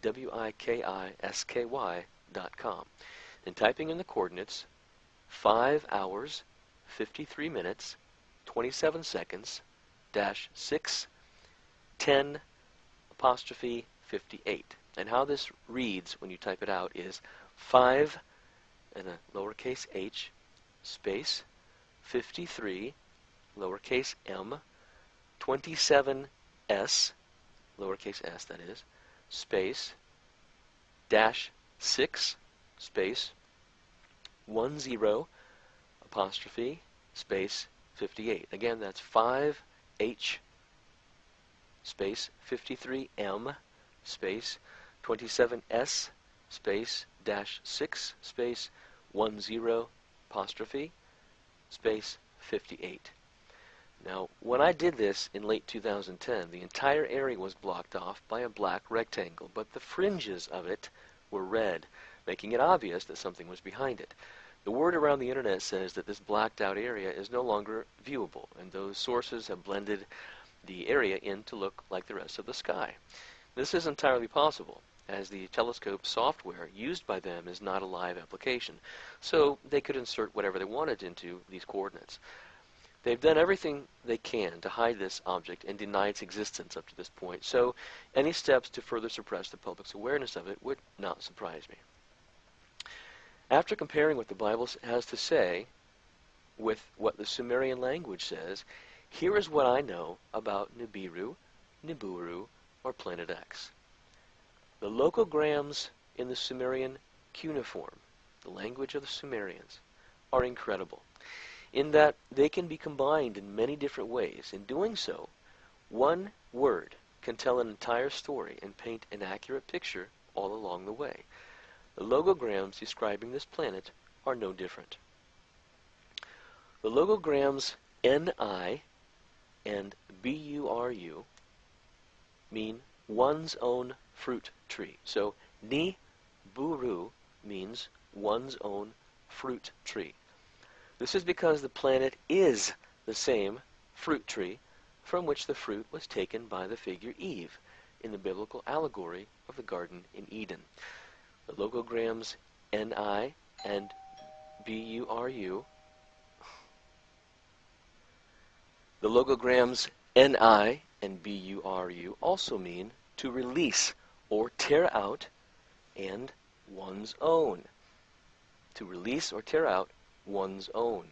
WIKISKY.com, and typing in the coordinates 5 hours, 53 minutes, 27 seconds, dash 610 apostrophe 58. And how this reads when you type it out is 5 and a lowercase h space 53 lowercase m 27 s lowercase s, that is, space dash 6 space 10 apostrophe space 58. Again, that's 5h space 53m space 27s space dash 6 space 10 apostrophe space 58. Now, when I did this in late 2010, the entire area was blocked off by a black rectangle, but the fringes of it were red, making it obvious that something was behind it. The word around the internet says that this blacked out area is no longer viewable, and those sources have blended the area in to look like the rest of the sky. This is entirely possible, as the telescope software used by them is not a live application, so they could insert whatever they wanted into these coordinates. They've done everything they can to hide this object and deny its existence up to this point, so any steps to further suppress the public's awareness of it would not surprise me. After comparing what the Bible has to say with what the Sumerian language says, here is what I know about Nibiru, Nibiru, or Planet X. The logograms in the Sumerian cuneiform, the language of the Sumerians, are incredible, in that they can be combined in many different ways. In doing so, one word can tell an entire story and paint an accurate picture all along the way. The logograms describing this planet are no different. The logograms Ni and BURU mean one's own fruit tree. So Nibiru means one's own fruit tree. This is because the planet is the same fruit tree from which the fruit was taken by the figure Eve in the biblical allegory of the Garden in Eden. The logograms Ni and BURU, the logograms Ni and BURU also mean to release or tear out and one's own. To release or tear out one's own.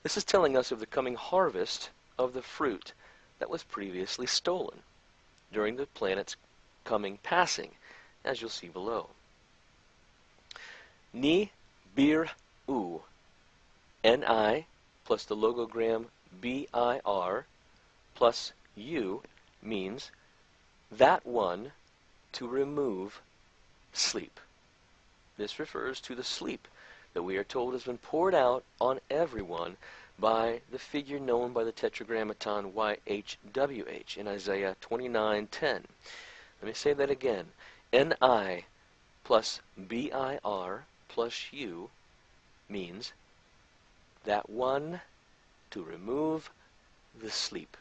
This is telling us of the coming harvest of the fruit that was previously stolen during the planet's coming passing, as you'll see below. Nibiru, Ni plus the logogram BIR plus U means that one to remove sleep. This refers to the sleep that we are told has been poured out on everyone by the figure known by the tetragrammaton YHWH in Isaiah 29:10. Let me say that again. Ni plus BIR plus U means that one to remove the sleep.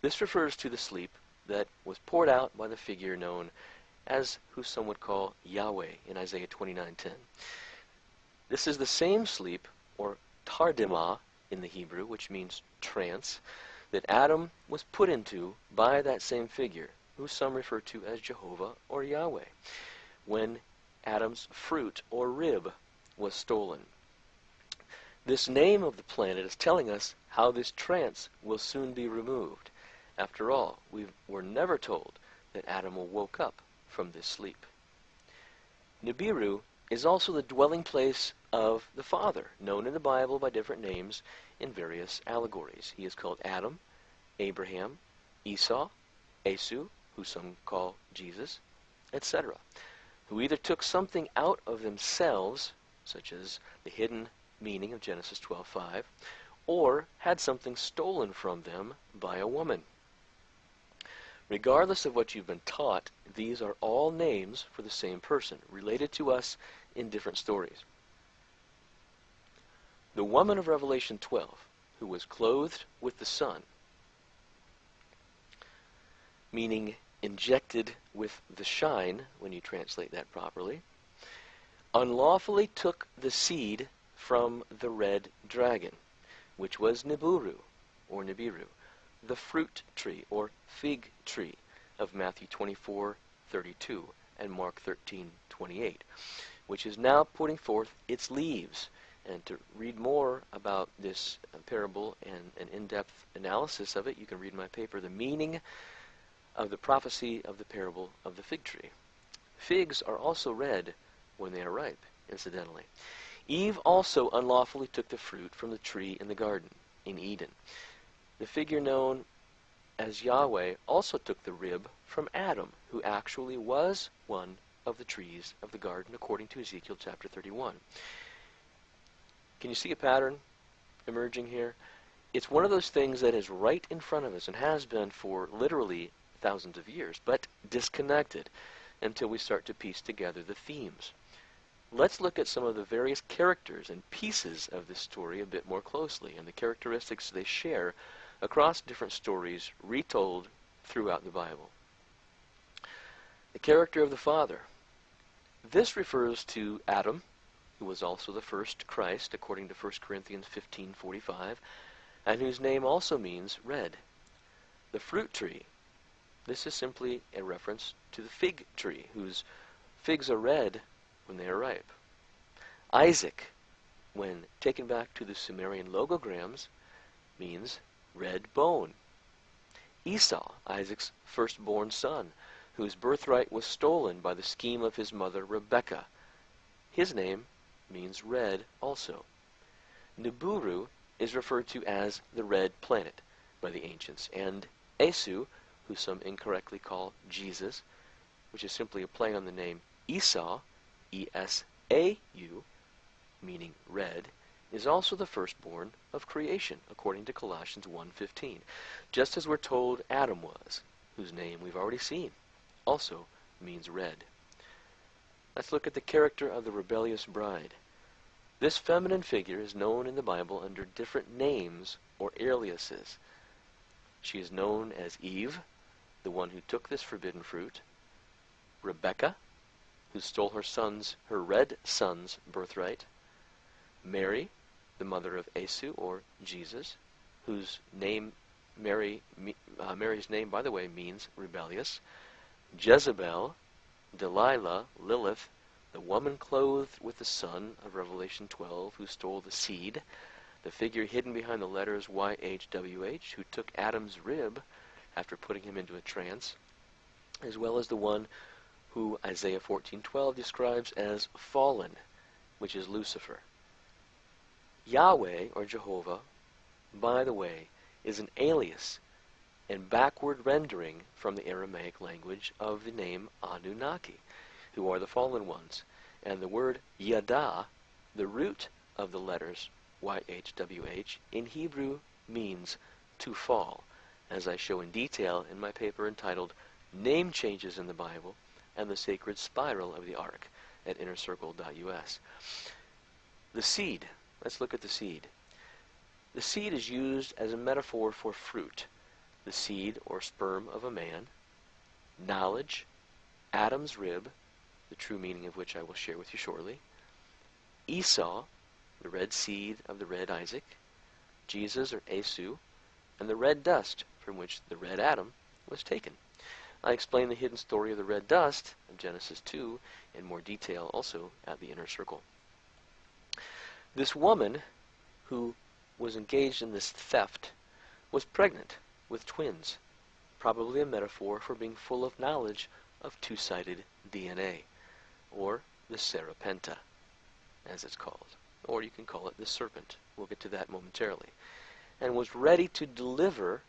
This refers to the sleep that was poured out by the figure known as who some would call Yahweh in Isaiah 29:10. This is the same sleep, or tardima in the Hebrew, which means trance, that Adam was put into by that same figure, who some refer to as Jehovah or Yahweh, when Adam's fruit or rib was stolen. This name of the planet is telling us how this trance will soon be removed. After all, we were never told that Adam woke up from this sleep. Nibiru is also the dwelling place of the Father, known in the Bible by different names in various allegories. He is called Adam, Abraham, Esau, Esau, who some call Jesus, etc., who either took something out of themselves, such as the hidden meaning of Genesis 12:5, or had something stolen from them by a woman. Regardless of what you've been taught, these are all names for the same person, related to us in different stories. The woman of Revelation 12, who was clothed with the sun, meaning injected with the shine, when you translate that properly, unlawfully took the seed from the red dragon, which was Nibiru, or Nibiru, the fruit tree, or fig tree, of Matthew 24:32 and Mark 13:28, which is now putting forth its leaves. And to read more about this parable and an in-depth analysis of it, you can read my paper, The Meaning of the Prophecy of the Parable of the Fig Tree. Figs are also red when they are ripe, incidentally. Eve also unlawfully took the fruit from the tree in the garden, in Eden. The figure known as Yahweh also took the rib from Adam, who actually was one of the trees of the garden, according to Ezekiel chapter 31. Can you see a pattern emerging here? It's one of those things that is right in front of us and has been for literally thousands of years, but disconnected until we start to piece together the themes. Let's look at some of the various characters and pieces of this story a bit more closely, and the characteristics they share across different stories retold throughout the Bible. The character of the Father. This refers to Adam, who was also the first Christ, according to 1 Corinthians 15:45, and whose name also means red. The fruit tree. This is simply a reference to the fig tree, whose figs are red when they are ripe. Isaac, when taken back to the Sumerian logograms, means red bone. Esau, Isaac's firstborn son, whose birthright was stolen by the scheme of his mother Rebekah. His name means red also. Nibiru is referred to as the red planet by the ancients, and Esau, who some incorrectly call Jesus, which is simply a play on the name Esau, E-S-A-U, meaning red, is also the firstborn of creation, according to Colossians 1:15, just as we're told Adam was, whose name we've already seen, also means red. Let's look at the character of the rebellious bride. This feminine figure is known in the Bible under different names or aliases. She is known as Eve, the one who took this forbidden fruit; Rebekah, who stole her red son's birthright; Mary, the mother of Esau, or Jesus, whose name Mary's name, by the way, means rebellious; Jezebel, Delilah, Lilith, the woman clothed with the sun of Revelation 12, who stole the seed, the figure hidden behind the letters YHWH, who took Adam's rib after putting him into a trance, as well as the one who Isaiah 14:12 describes as fallen, which is Lucifer. Yahweh, or Jehovah, by the way, is an alias and backward rendering from the Aramaic language of the name Anunnaki, who are the fallen ones. And the word Yada, the root of the letters YHWH, in Hebrew means to fall, as I show in detail in my paper entitled Name Changes in the Bible and the Sacred Spiral of the Ark at innercircle.us. The seed. Let's look at the seed. The seed is used as a metaphor for fruit, the seed or sperm of a man, knowledge, Adam's rib, the true meaning of which I will share with you shortly, Esau, the red seed of the red Isaac, Jesus or Esau, and the red dust from which the red Adam was taken. I explain the hidden story of the red dust of Genesis 2 in more detail also at the Inner Circle. This woman who was engaged in this theft was pregnant with twins, probably a metaphor for being full of knowledge of two-sided DNA, or the Serapenta, as it's called, or you can call it the serpent. We'll get to that momentarily. And was ready to deliver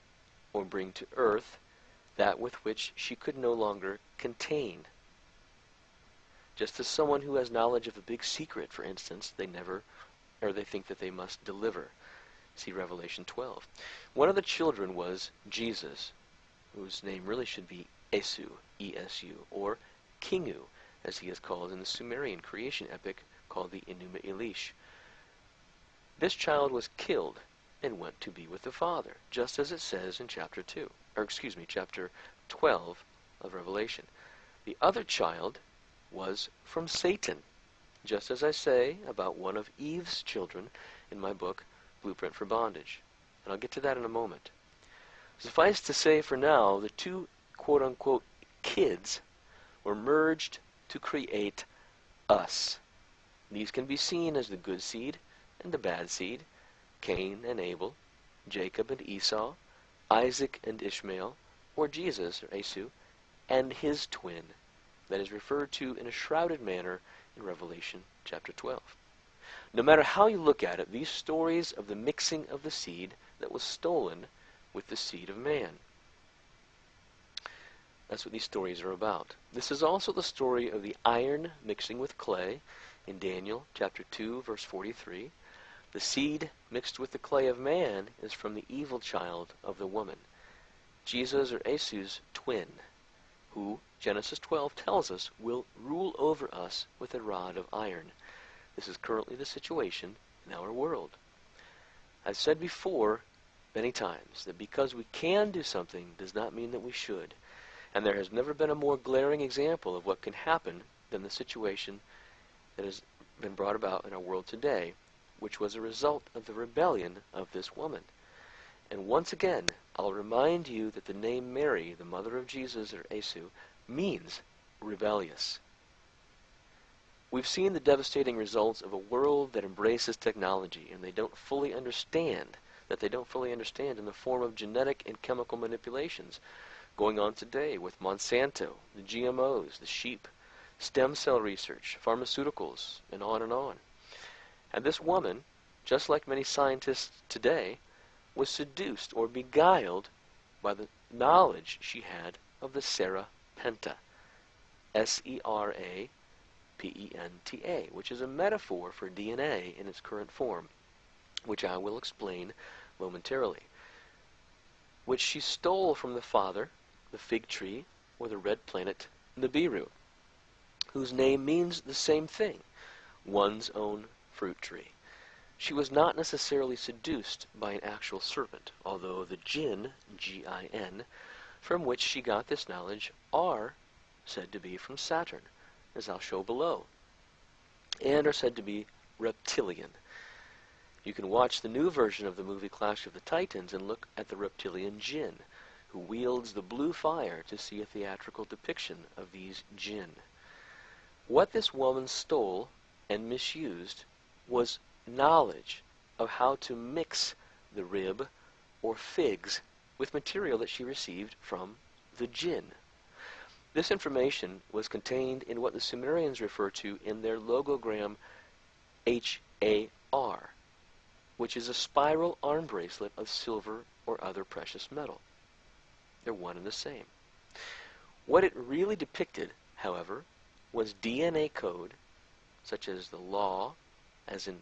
or bring to earth that with which she could no longer contain. Just as someone who has knowledge of a big secret, for instance, they think that they must deliver. See Revelation 12. One of the children was Jesus, whose name really should be Esu, E-S-U, or Kingu, as he is called in the Sumerian creation epic called the Enuma Elish. This child was killed and went to be with the Father, just as it says in chapter 12 of Revelation. The other child was from Satan, just as I say about one of Eve's children in my book, Blueprint for Bondage. And I'll get to that in a moment. Suffice to say for now, the two quote-unquote kids were merged to create us. These can be seen as the good seed and the bad seed, Cain and Abel, Jacob and Esau, Isaac and Ishmael, or Jesus, or Esau, and his twin, that is referred to in a shrouded manner in Revelation chapter 12. No matter how you look at it, these stories of the mixing of the seed that was stolen with the seed of man. That's what these stories are about. This is also the story of the iron mixing with clay in Daniel chapter 2, verse 43. The seed mixed with the clay of man is from the evil child of the woman, Jesus or Esau's twin, who, Genesis 12 tells us, will rule over us with a rod of iron. This is currently the situation in our world. I've said before many times that because we can do something does not mean that we should. And there has never been a more glaring example of what can happen than the situation that has been brought about in our world today, which was a result of the rebellion of this woman. And once again, I'll remind you that the name Mary, the mother of Jesus or Esau, means rebellious. We've seen the devastating results of a world that embraces technology and they don't fully understand in the form of genetic and chemical manipulations going on today with Monsanto, the GMOs, the sheep, stem cell research, pharmaceuticals, and on and on. And this woman, just like many scientists today, was seduced or beguiled by the knowledge she had of the Serapenta, Serapenta, which is a metaphor for DNA in its current form, which I will explain momentarily, which she stole from the father, the fig tree, or the red planet Nibiru, whose name means the same thing, one's own fruit tree. She was not necessarily seduced by an actual serpent, although the jinn, G-I-N, from which she got this knowledge are said to be from Saturn, as I'll show below, and are said to be reptilian. You can watch the new version of the movie Clash of the Titans and look at the reptilian jinn, who wields the blue fire to see a theatrical depiction of these jinn. What this woman stole and misused was knowledge of how to mix the rib or figs with material that she received from the jinn. This information was contained in what the Sumerians refer to in their logogram HAR, which is a spiral arm bracelet of silver or other precious metal. They're one and the same. What it really depicted, however, was DNA code, such as the law, as in